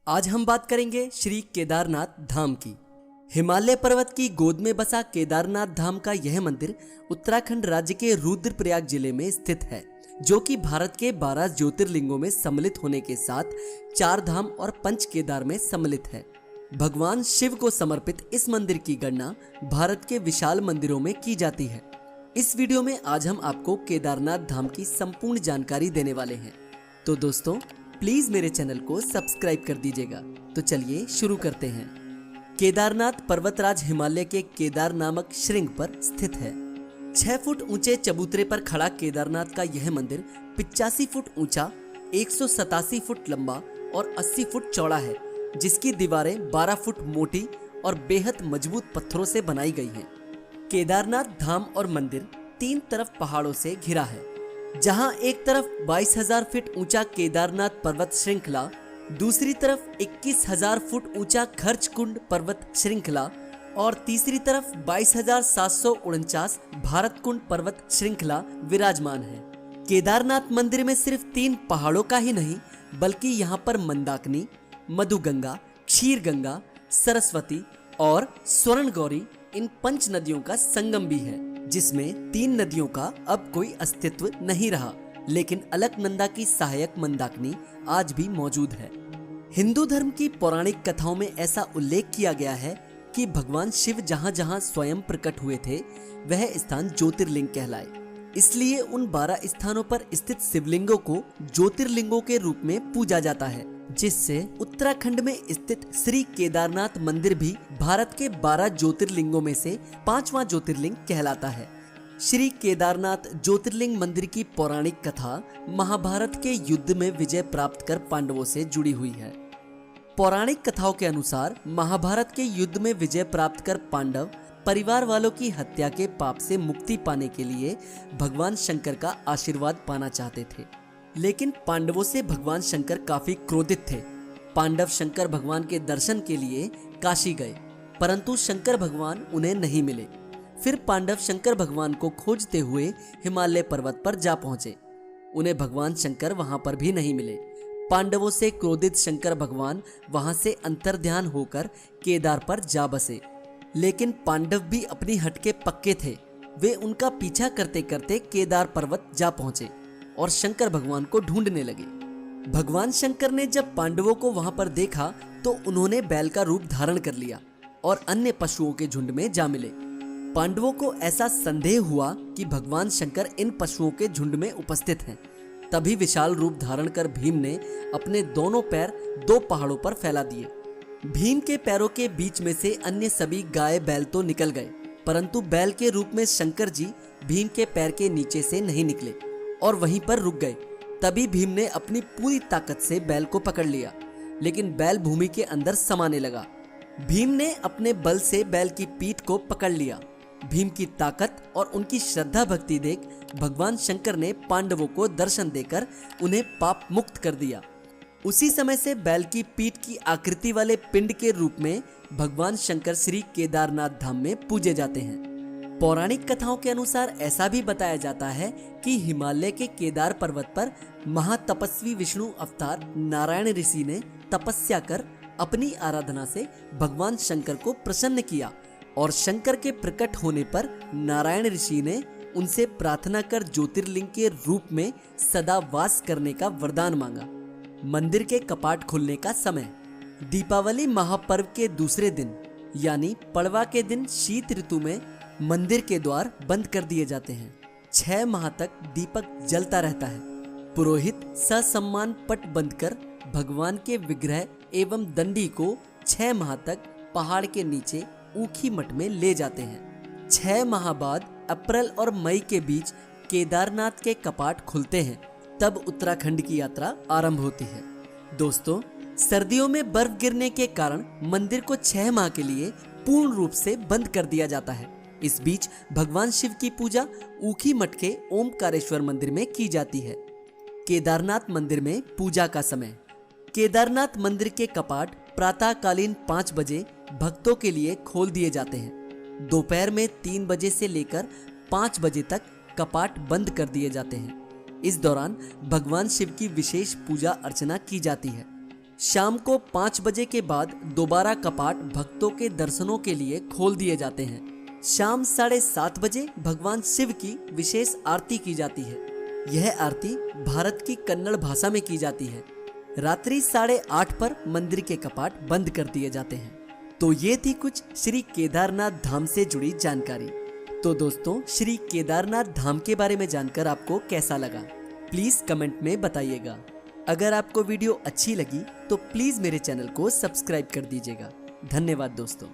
आज हम बात करेंगे श्री केदारनाथ धाम की। हिमालय पर्वत की गोद में बसा केदारनाथ धाम का यह मंदिर उत्तराखंड राज्य के रुद्रप्रयाग जिले में स्थित है, जो कि भारत के 12 ज्योतिर्लिंगों में सम्मिलित होने के साथ 4 धाम और 5 केदार में सम्मिलित है। भगवान शिव को समर्पित इस मंदिर की गणना भारत के विशाल मंदिरों में की जाती है। इस वीडियो में आज हम आपको केदारनाथ धाम की संपूर्ण जानकारी देने वाले हैं। तो दोस्तों, प्लीज मेरे चैनल को सब्सक्राइब कर दीजिएगा। तो चलिए शुरू करते हैं। केदारनाथ पर्वतराज हिमालय के केदार नामक श्रृंग पर स्थित है। 6 फुट ऊंचे चबूतरे पर खड़ा केदारनाथ का यह मंदिर 85 फुट ऊंचा, 187 फुट लंबा और 80 फुट चौड़ा है, जिसकी दीवारें 12 फुट मोटी और बेहद मजबूत पत्थरों से बनाई गई हैं। केदारनाथ धाम और मंदिर 3 तरफ पहाड़ों से घिरा है, जहां एक तरफ 22,000 फीट ऊंचा केदारनाथ पर्वत श्रृंखला, दूसरी तरफ 21,000 फुट ऊंचा खर्च कुंड पर्वत श्रृंखला और तीसरी तरफ 22,749 भारत कुंड पर्वत श्रृंखला विराजमान है। केदारनाथ मंदिर में सिर्फ 3 पहाड़ों का ही नहीं, बल्कि यहाँ पर मंदाकिनी, मधुगंगा, क्षीर गंगा, सरस्वती और स्वर्ण गौरी इन 5 नदियों का संगम भी है, जिसमें 3 नदियों का अब कोई अस्तित्व नहीं रहा, लेकिन अलकनंदा की सहायक मंदाकिनी आज भी मौजूद है। हिंदू धर्म की पौराणिक कथाओं में ऐसा उल्लेख किया गया है कि भगवान शिव जहाँ जहाँ स्वयं प्रकट हुए थे, वह स्थान ज्योतिर्लिंग कहलाए। इसलिए उन 12 स्थानों पर स्थित शिवलिंगों को ज्योतिर्लिंगों के रूप में पूजा जाता है, जिससे उत्तराखंड में स्थित श्री केदारनाथ मंदिर भी भारत के 12 ज्योतिर्लिंगों में से 5वां ज्योतिर्लिंग कहलाता है। श्री केदारनाथ ज्योतिर्लिंग मंदिर की पौराणिक कथा महाभारत के युद्ध में विजय प्राप्त कर पांडवों से जुड़ी हुई है। पौराणिक कथाओं के अनुसार महाभारत के युद्ध में विजय प्राप्त कर पांडव परिवार वालों की हत्या के पाप से मुक्ति पाने के लिए भगवान शंकर का आशीर्वाद पाना चाहते थे, लेकिन पांडवों से भगवान शंकर काफी क्रोधित थे। पांडव शंकर भगवान के दर्शन के लिए काशी गए, परंतु शंकर भगवान उन्हें नहीं मिले। फिर पांडव शंकर भगवान को खोजते हुए हिमालय पर्वत पर जा पहुंचे। उन्हें भगवान शंकर वहां पर भी नहीं मिले। पांडवों से क्रोधित शंकर भगवान वहां से अंतर्ध्यान होकर केदार पर जा बसे, लेकिन पांडव भी अपनी हट के पक्के थे। वे उनका पीछा करते करते केदार पर्वत जा पहुंचे और शंकर भगवान को ढूंढने लगे। भगवान शंकर ने जब पांडवों को वहां पर देखा तो उन्होंने बैल का रूप धारण कर लिया और अन्य पशुओं के झुंड में जा मिले। पांडवों को ऐसा संदेह हुआ कि भगवान शंकर इन पशुओं के झुंड में उपस्थित हैं। तभी विशाल रूप धारण कर भीम ने अपने दोनों पैर 2 पहाड़ों पर फैला दिए। भीम के पैरों के बीच में से अन्य सभी गाय बैल तो निकल गए, परंतु बैल के रूप में शंकर जी भीम के पैर के नीचे से नहीं निकले और वहीं पर रुक गए। तभी भीम ने अपनी पूरी ताकत से बैल को पकड़ लिया, लेकिन बैल भूमि के अंदर समाने लगा। भीम ने अपने बल से बैल की पीठ को पकड़ लिया। भीम की ताकत और उनकी श्रद्धा भक्ति देख भगवान शंकर ने पांडवों को दर्शन देकर उन्हें पाप मुक्त कर दिया। उसी समय से बैल की पीठ की आकृति वाले पिंड के रूप में भगवान शंकर श्री केदारनाथ धाम में पूजे जाते हैं। पौराणिक कथाओं के अनुसार ऐसा भी बताया जाता है कि हिमालय के केदार पर्वत पर महातपस्वी विष्णु अवतार नारायण ऋषि ने तपस्या कर अपनी आराधना से भगवान शंकर को प्रसन्न किया और शंकर के प्रकट होने पर नारायण ऋषि ने उनसे प्रार्थना कर ज्योतिर्लिंग के रूप में सदा वास करने का वरदान मांगा। मंदिर के कपाट खुलने का समय दीपावली महापर्व के दूसरे दिन यानी पड़वा के दिन शीत ऋतु में मंदिर के द्वार बंद कर दिए जाते हैं। 6 माह तक दीपक जलता रहता है। पुरोहित ससम्मान पट बंद कर भगवान के विग्रह एवं दंडी को 6 माह तक पहाड़ के नीचे ऊखी मठ में ले जाते हैं। 6 माह बाद अप्रैल और मई के बीच केदारनाथ के कपाट खुलते हैं। तब उत्तराखंड की यात्रा आरंभ होती है। दोस्तों, सर्दियों में बर्फ गिरने के कारण मंदिर को 6 माह के लिए पूर्ण रूप से बंद कर दिया जाता है। इस बीच भगवान शिव की पूजा ऊखी मठ के ओमकारेश्वर मंदिर में की जाती है। केदारनाथ मंदिर में पूजा का समय केदारनाथ मंदिर के कपाट प्रातःकालीन 5 बजे भक्तों के लिए खोल दिए जाते हैं। दोपहर में 3 बजे से लेकर 5 बजे तक कपाट बंद कर दिए जाते हैं। इस दौरान भगवान शिव की विशेष पूजा अर्चना की जाती है। शाम को 5 बजे के बाद दोबारा कपाट भक्तों के दर्शनों के लिए खोल दिए जाते हैं। शाम 7:30 बजे भगवान शिव की विशेष आरती की जाती है। यह आरती भारत की कन्नड़ भाषा में की जाती है। रात्रि 8:30 पर मंदिर के कपाट बंद कर दिए जाते हैं। तो ये थी कुछ श्री केदारनाथ धाम से जुड़ी जानकारी। तो दोस्तों, श्री केदारनाथ धाम के बारे में जानकर आपको कैसा लगा, प्लीज कमेंट में बताइएगा। अगर आपको वीडियो अच्छी लगी तो प्लीज मेरे चैनल को सब्सक्राइब कर दीजिएगा। धन्यवाद दोस्तों।